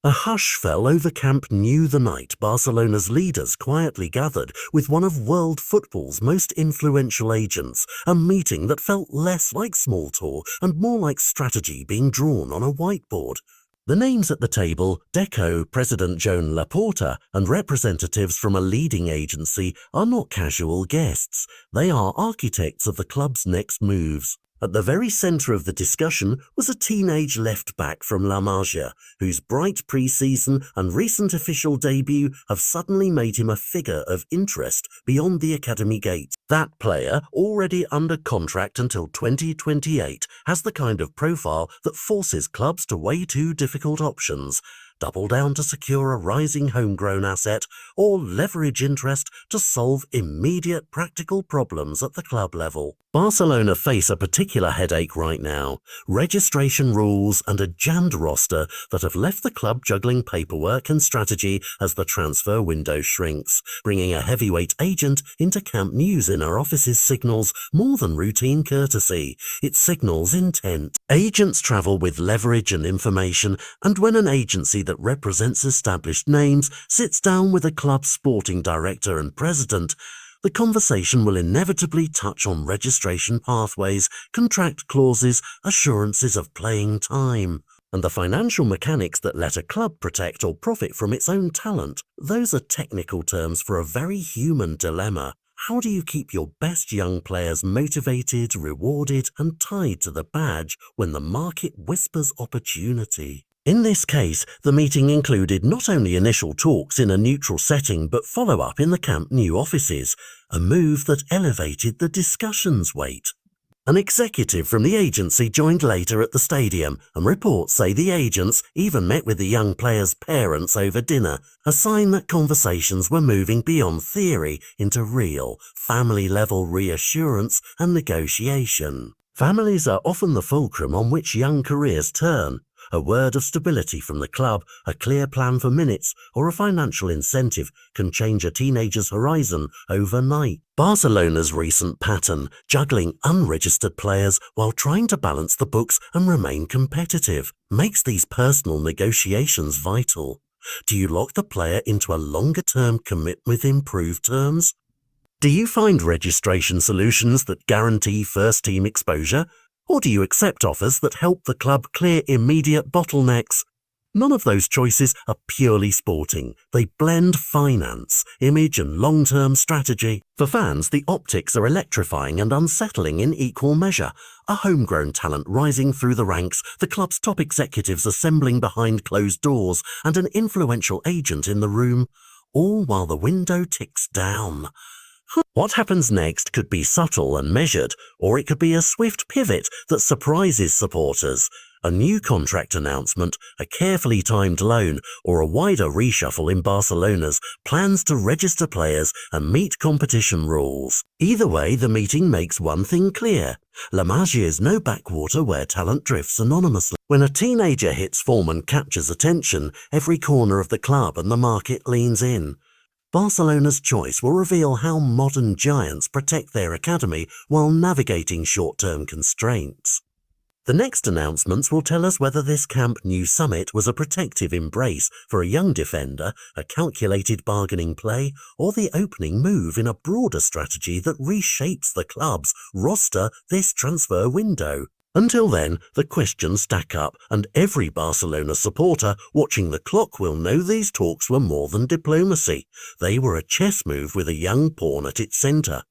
A hush fell over Camp Nou the night Barcelona's leaders quietly gathered with one of world football's most influential agents, a meeting that felt less like small talk and more like strategy being drawn on a whiteboard. The names at the table, Deco President Joan Laporta and representatives from a leading agency, are not casual guests. They are architects of the club's next moves. At the very centre of the discussion was a teenage left-back from La Masia, whose bright pre-season and recent official debut have suddenly made him a figure of interest beyond the academy gates. That player, already under contract until 2028, has the kind of profile that forces clubs to weigh two difficult options: double down to secure a rising homegrown asset, or leverage interest to solve immediate practical problems at the club level. Barcelona face a particular headache right now: registration rules and a jammed roster that have left the club juggling paperwork and strategy as the transfer window shrinks. Bringing a heavyweight agent into Camp Nou's inner offices signals more than routine courtesy. It signals intent. Agents travel with leverage and information, and when an agency that represents established names sits down with a club's sporting director and president, the conversation will inevitably touch on registration pathways, contract clauses, assurances of playing time, and the financial mechanics that let a club protect or profit from its own talent. Those are technical terms for a very human dilemma. How do you keep your best young players motivated, rewarded, and tied to the badge when the market whispers opportunity? In this case, the meeting included not only initial talks in a neutral setting but follow-up in the Camp Nou offices, a move that elevated the discussion's weight. An executive from the agency joined later at the stadium, and reports say the agents even met with the young players' parents over dinner, a sign that conversations were moving beyond theory into real, family-level reassurance and negotiation. Families are often the fulcrum on which young careers turn. A word of stability from the club, a clear plan for minutes, or a financial incentive can change a teenager's horizon overnight. Barcelona's recent pattern, juggling unregistered players while trying to balance the books and remain competitive, makes these personal negotiations vital. Do you lock the player into a longer-term commitment with improved terms? Do you find registration solutions that guarantee first-team exposure? Or do you accept offers that help the club clear immediate bottlenecks? None of those choices are purely sporting. They blend finance, image, and long-term strategy. For fans, the optics are electrifying and unsettling in equal measure. A homegrown talent rising through the ranks, the club's top executives assembling behind closed doors, and an influential agent in the room, all while the window ticks down. What happens next could be subtle and measured, or it could be a swift pivot that surprises supporters. A new contract announcement, a carefully timed loan, or a wider reshuffle in Barcelona's plans to register players and meet competition rules. Either way, the meeting makes one thing clear: La Masia is no backwater where talent drifts anonymously. When a teenager hits form and captures attention, every corner of the club and the market leans in. Barcelona's choice will reveal how modern giants protect their academy while navigating short-term constraints. The next announcements will tell us whether this Camp Nou summit was a protective embrace for a young defender, a calculated bargaining play, or the opening move in a broader strategy that reshapes the club's roster this transfer window. Until then, the questions stack up, and every Barcelona supporter watching the clock will know these talks were more than diplomacy. They were a chess move with a young pawn at its centre.